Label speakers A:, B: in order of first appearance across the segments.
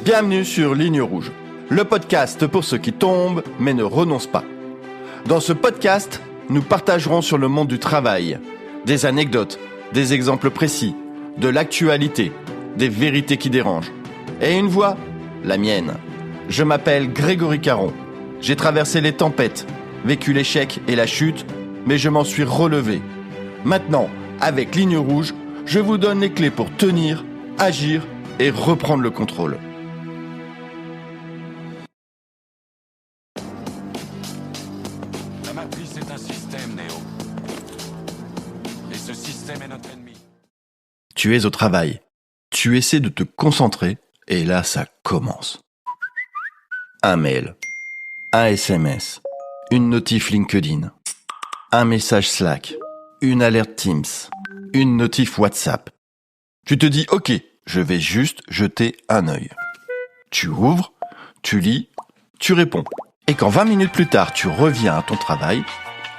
A: Bienvenue sur Ligne Rouge, le podcast pour ceux qui tombent mais ne renoncent pas. Dans ce podcast, nous partagerons sur le monde du travail des anecdotes, des exemples précis, de l'actualité, des vérités qui dérangent. Et une voix, la mienne. Je m'appelle Grégory Caron. J'ai traversé les tempêtes, vécu l'échec et la chute, mais je m'en suis relevé. Maintenant, avec Ligne Rouge, je vous donne les clés pour tenir, agir et reprendre le contrôle.
B: La matrice est un système, Néo. Et ce système est notre ennemi.
A: Tu es au travail. Tu essaies de te concentrer et là, ça commence. Un mail, un SMS, une notif LinkedIn, un message Slack, une alerte Teams, une notif WhatsApp. Tu te dis, ok, je vais juste jeter un œil. Tu ouvres, tu lis, tu réponds. Et quand 20 minutes plus tard, tu reviens à ton travail,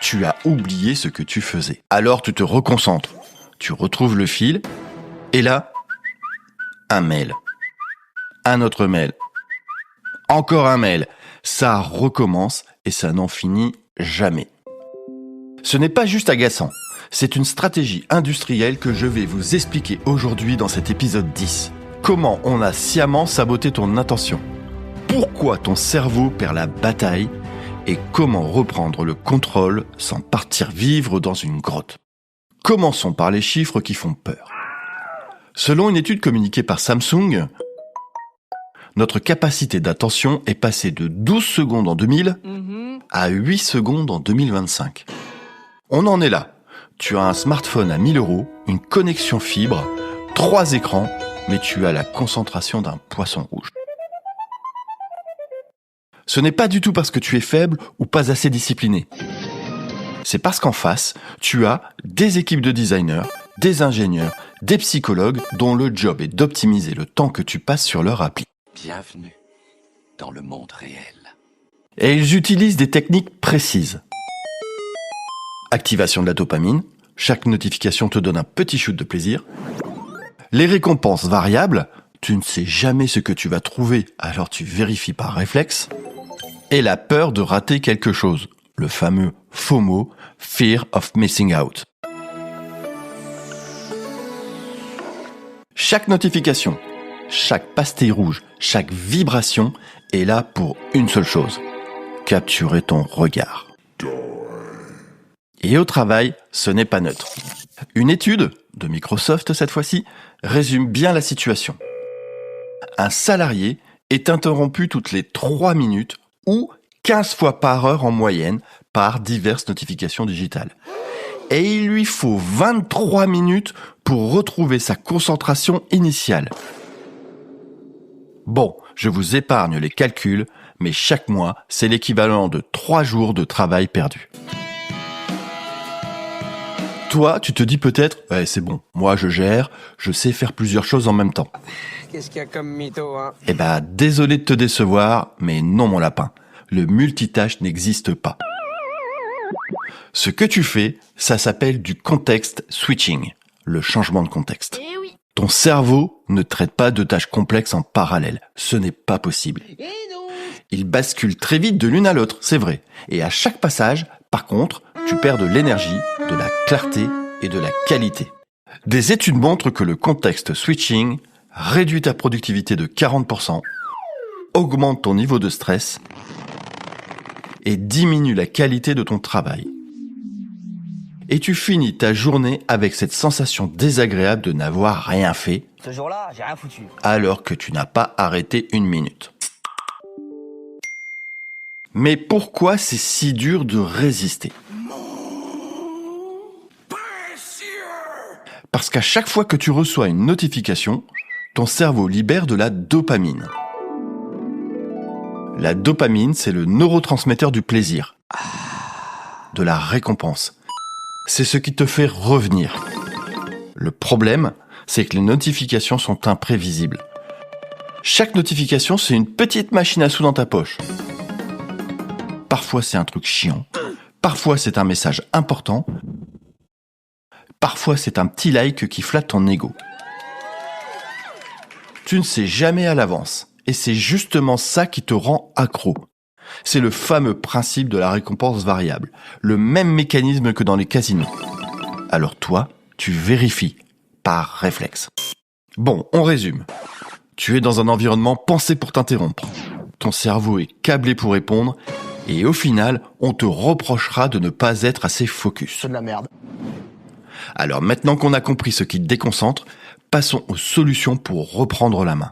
A: tu as oublié ce que tu faisais. Alors tu te reconcentres, tu retrouves le fil, et là, un mail, un autre mail, encore un mail. Ça recommence et ça n'en finit jamais. Ce n'est pas juste agaçant, c'est une stratégie industrielle que je vais vous expliquer aujourd'hui dans cet épisode 10. Comment on a sciemment saboté ton attention, pourquoi ton cerveau perd la bataille et comment reprendre le contrôle sans partir vivre dans une grotte. Commençons par les chiffres qui font peur. Selon une étude communiquée par Samsung, notre capacité d'attention est passée de 12 secondes en 2000 à 8 secondes en 2025. On en est là. Tu as un smartphone à 1000 €, une connexion fibre, 3 écrans, mais tu as la concentration d'un poisson rouge. Ce n'est pas du tout parce que tu es faible ou pas assez discipliné. C'est parce qu'en face, tu as des équipes de designers, des ingénieurs, des psychologues dont le job est d'optimiser le temps que tu passes sur leur appli.
B: Bienvenue dans le monde réel.
A: Et ils utilisent des techniques précises. Activation de la dopamine, chaque notification te donne un petit shoot de plaisir. Les récompenses variables, tu ne sais jamais ce que tu vas trouver, alors tu vérifies par réflexe. Et la peur de rater quelque chose, le fameux FOMO, Fear of Missing Out. Chaque notification, chaque pastille rouge, chaque vibration est là pour une seule chose, capturer ton regard. Et au travail, ce n'est pas neutre. Une étude, de Microsoft cette fois-ci, résume bien la situation. Un salarié est interrompu toutes les 3 minutes ou 15 fois par heure en moyenne par diverses notifications digitales. Et il lui faut 23 minutes pour retrouver sa concentration initiale. Bon, je vous épargne les calculs, mais chaque mois, c'est l'équivalent de 3 jours de travail perdu. Toi, tu te dis peut-être, c'est bon, moi je gère, je sais faire plusieurs choses en même temps.
C: Qu'est-ce qu'il y a comme mytho, hein?
A: Désolé de te décevoir, mais non mon lapin. Le multitâche n'existe pas. Ce que tu fais, ça s'appelle du context switching, le changement de contexte.
D: Eh oui.
A: Ton cerveau ne traite pas de tâches complexes en parallèle. Ce n'est pas possible. Il bascule très vite de l'une à l'autre, c'est vrai. Et à chaque passage, par contre, tu perds de l'énergie, de la clarté et de la qualité. Des études montrent que le context switching réduit ta productivité de 40%, augmente ton niveau de stress et diminue la qualité de ton travail. Et tu finis ta journée avec cette sensation désagréable de n'avoir rien fait,
C: Ce jour-là, j'ai rien foutu.
A: alors que tu n'as pas arrêté une minute. Mais pourquoi c'est si dur de résister ? Parce qu'à chaque fois que tu reçois une notification, ton cerveau libère de la dopamine. La dopamine, c'est le neurotransmetteur du plaisir, de la récompense. C'est ce qui te fait revenir. Le problème, c'est que les notifications sont imprévisibles. Chaque notification, c'est une petite machine à sous dans ta poche. Parfois, c'est un truc chiant. Parfois, c'est un message important. Parfois, c'est un petit like qui flatte ton ego. Tu ne sais jamais à l'avance. Et c'est justement ça qui te rend accro. C'est le fameux principe de la récompense variable, le même mécanisme que dans les casinos. Alors toi, tu vérifies, par réflexe. Bon, on résume. Tu es dans un environnement pensé pour t'interrompre. Ton cerveau est câblé pour répondre, et au final, on te reprochera de ne pas être assez focus.
C: C'est de la merde.
A: Alors maintenant qu'on a compris ce qui te déconcentre, passons aux solutions pour reprendre la main.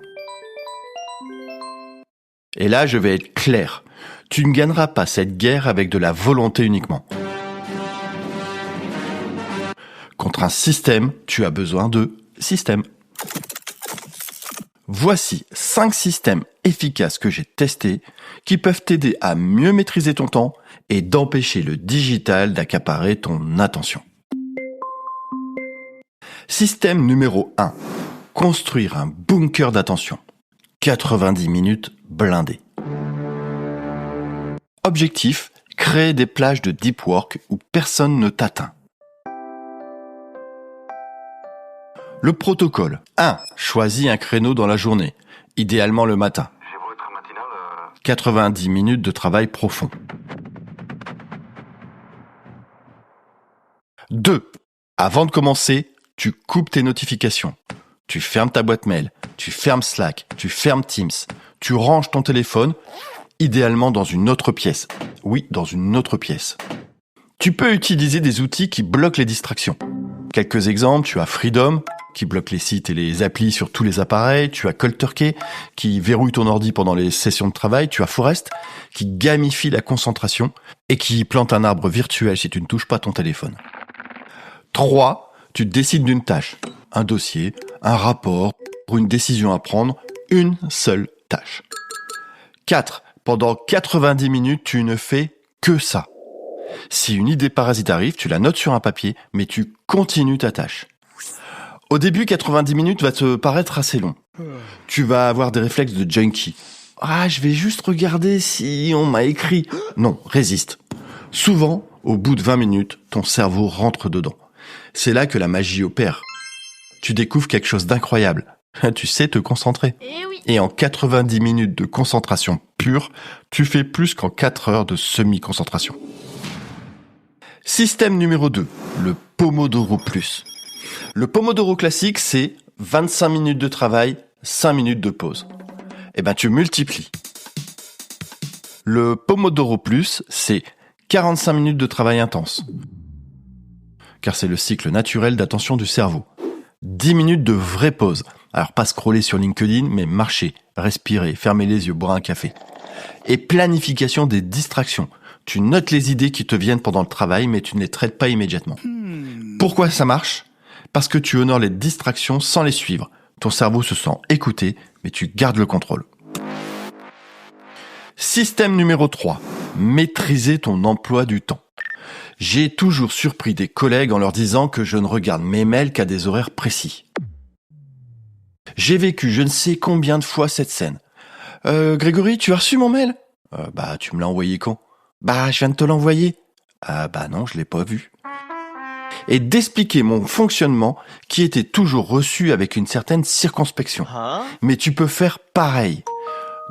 A: Et là, je vais être clair. Tu ne gagneras pas cette guerre avec de la volonté uniquement. Contre un système, tu as besoin de système. Voici 5 systèmes efficaces que j'ai testés qui peuvent t'aider à mieux maîtriser ton temps et d'empêcher le digital d'accaparer ton attention. Système numéro 1. Construire un bunker d'attention. 90 minutes blindées. Objectif, créer des plages de deep work où personne ne t'atteint. Le protocole. 1. Choisis un créneau dans la journée, idéalement le matin. 90 minutes de travail profond. 2. Avant de commencer, tu coupes tes notifications. Tu fermes ta boîte mail, tu fermes Slack, tu fermes Teams, tu ranges ton téléphone, idéalement dans une autre pièce. Oui, dans une autre pièce. Tu peux utiliser des outils qui bloquent les distractions. Quelques exemples, tu as Freedom, qui bloque les sites et les applis sur tous les appareils. Tu as Cold Turkey, qui verrouille ton ordi pendant les sessions de travail. Tu as Forest, qui gamifie la concentration et qui plante un arbre virtuel si tu ne touches pas ton téléphone. 3. Tu décides d'une tâche, un dossier, un rapport, pour une décision à prendre, une seule tâche. 4. Pendant 90 minutes, tu ne fais que ça. Si une idée parasite arrive, tu la notes sur un papier, mais tu continues ta tâche. Au début, 90 minutes va te paraître assez long. Tu vas avoir des réflexes de junkie. Ah, je vais juste regarder si on m'a écrit. Non, résiste. Souvent, au bout de 20 minutes, ton cerveau rentre dedans. C'est là que la magie opère. Tu découvres quelque chose d'incroyable. Tu sais te concentrer. Et en 90 minutes de concentration pure, tu fais plus qu'en 4 heures de semi-concentration. Système numéro 2, le Pomodoro Plus. Le Pomodoro classique, c'est 25 minutes de travail, 5 minutes de pause. Eh ben, tu multiplies. Le Pomodoro Plus, c'est 45 minutes de travail intense. Car c'est le cycle naturel d'attention du cerveau. 10 minutes de vraie pause. Alors, pas scroller sur LinkedIn, mais marcher, respirer, fermer les yeux, boire un café. Et planification des distractions. Tu notes les idées qui te viennent pendant le travail, mais tu ne les traites pas immédiatement. Pourquoi ça marche ? Parce que tu honores les distractions sans les suivre. Ton cerveau se sent écouté, mais tu gardes le contrôle. Système numéro 3. Maîtriser ton emploi du temps. J'ai toujours surpris des collègues en leur disant que je ne regarde mes mails qu'à des horaires précis. J'ai vécu je ne sais combien de fois cette scène. Grégory, tu as reçu mon mail ? Bah, tu me l'as envoyé quand ? Bah, je viens de te l'envoyer. Bah non, je l'ai pas vu. Et d'expliquer mon fonctionnement qui était toujours reçu avec une certaine circonspection. Mais tu peux faire pareil.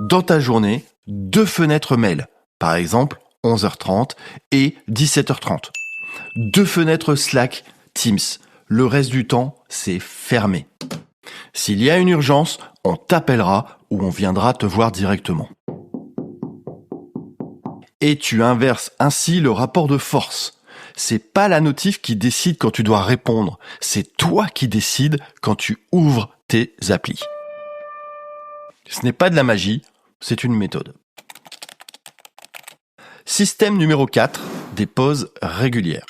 A: Dans ta journée, 2 fenêtres mail. Par exemple, 11h30 et 17h30. 2 fenêtres Slack, Teams. Le reste du temps, c'est fermé. S'il y a une urgence, on t'appellera ou on viendra te voir directement. Et tu inverses ainsi le rapport de force. C'est pas la notif qui décide quand tu dois répondre. C'est toi qui décides quand tu ouvres tes applis. Ce n'est pas de la magie, c'est une méthode. Système numéro 4, des pauses régulières.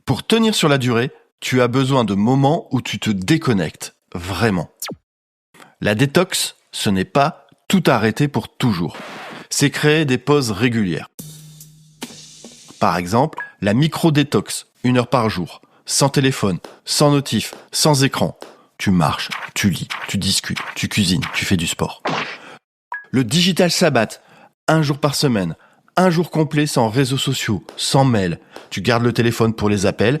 A: Pour tenir sur la durée, tu as besoin de moments où tu te déconnectes, vraiment. La détox, ce n'est pas tout arrêter pour toujours. C'est créer des pauses régulières. Par exemple, la micro-détox, 1 heure par jour, sans téléphone, sans notif, sans écran. Tu marches, tu lis, tu discutes, tu cuisines, tu fais du sport. Le digital sabbat, 1 jour par semaine, 1 jour complet sans réseaux sociaux, sans mail. Tu gardes le téléphone pour les appels,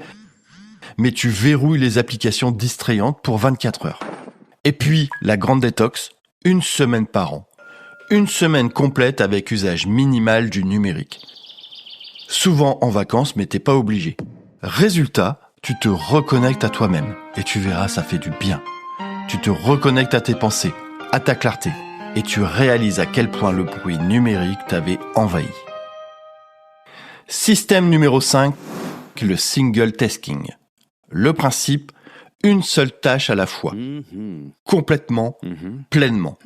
A: mais tu verrouilles les applications distrayantes pour 24 heures. Et puis, la grande détox, 1 semaine par an. 1 semaine complète avec usage minimal du numérique. Souvent en vacances, mais t'es pas obligé. Résultat, tu te reconnectes à toi-même. Et tu verras, ça fait du bien. Tu te reconnectes à tes pensées, à ta clarté. Et tu réalises à quel point le bruit numérique t'avait envahi. Système numéro 5, le single tasking. Le principe, une seule tâche à la fois. Complètement, pleinement.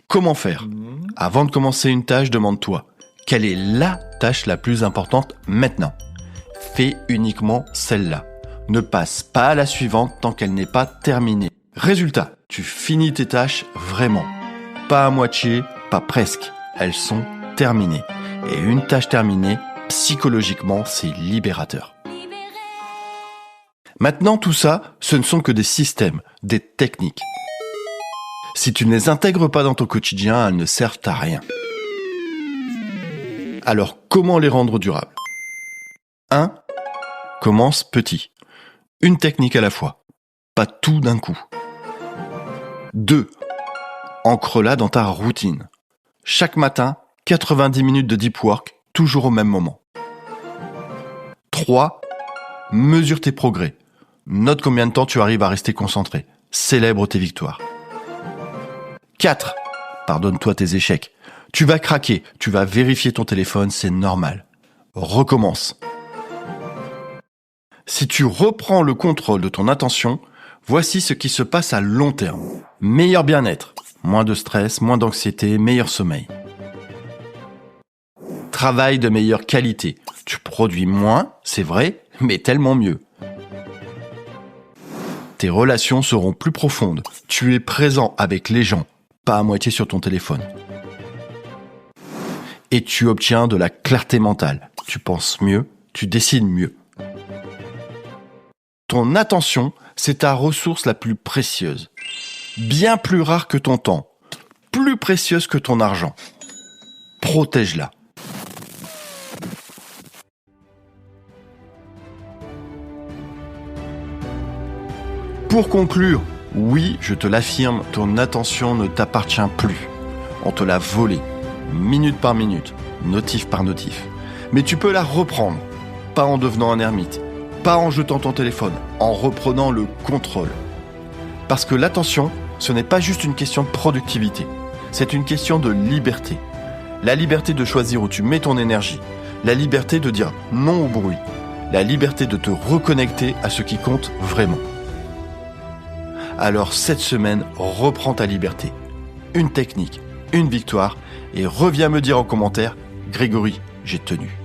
A: Comment faire ? Avant de commencer une tâche, demande-toi, quelle est la tâche la plus importante maintenant ? Fais uniquement celle-là. Ne passe pas à la suivante tant qu'elle n'est pas terminée. Résultat, tu finis tes tâches vraiment. Pas à moitié, pas presque. Elles sont terminées. Et une tâche terminée, psychologiquement, c'est libérateur. Maintenant, tout ça, ce ne sont que des systèmes, des techniques. Si tu ne les intègres pas dans ton quotidien, elles ne servent à rien. Alors, comment les rendre durables ? 1. Commence petit. Une technique à la fois. Pas tout d'un coup. 2. Ancre-la dans ta routine. Chaque matin, 90 minutes de deep work, toujours au même moment. 3. Mesure tes progrès. Note combien de temps tu arrives à rester concentré. Célèbre tes victoires. 4. Pardonne-toi tes échecs. Tu vas craquer, tu vas vérifier ton téléphone, c'est normal. Recommence. Si tu reprends le contrôle de ton attention, voici ce qui se passe à long terme. Meilleur bien-être, moins de stress, moins d'anxiété, meilleur sommeil. Travail de meilleure qualité. Tu produis moins, c'est vrai, mais tellement mieux. Tes relations seront plus profondes. Tu es présent avec les gens, pas à moitié sur ton téléphone. Et tu obtiens de la clarté mentale. Tu penses mieux, tu décides mieux. Ton attention, c'est ta ressource la plus précieuse. Bien plus rare que ton temps. Plus précieuse que ton argent. Protège-la. Pour conclure, oui, je te l'affirme, ton attention ne t'appartient plus. On te l'a volée, minute par minute, notif par notif. Mais tu peux la reprendre, pas en devenant un ermite, pas en jetant ton téléphone, en reprenant le contrôle. Parce que l'attention, ce n'est pas juste une question de productivité, c'est une question de liberté. La liberté de choisir où tu mets ton énergie, la liberté de dire non au bruit, la liberté de te reconnecter à ce qui compte vraiment. Alors cette semaine, reprends ta liberté. Une technique, une victoire, et reviens me dire en commentaire, Grégory, j'ai tenu.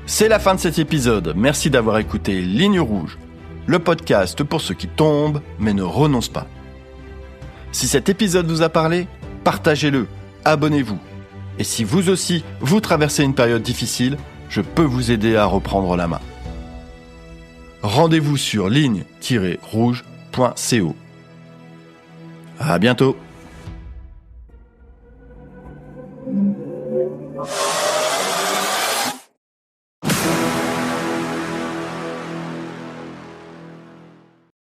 A: C'est la fin de cet épisode. Merci d'avoir écouté Ligne Rouge, le podcast pour ceux qui tombent mais ne renoncent pas. Si cet épisode vous a parlé, partagez-le, abonnez-vous. Et si vous aussi, vous traversez une période difficile, je peux vous aider à reprendre la main. Rendez-vous sur ligne-rouge.co. À bientôt.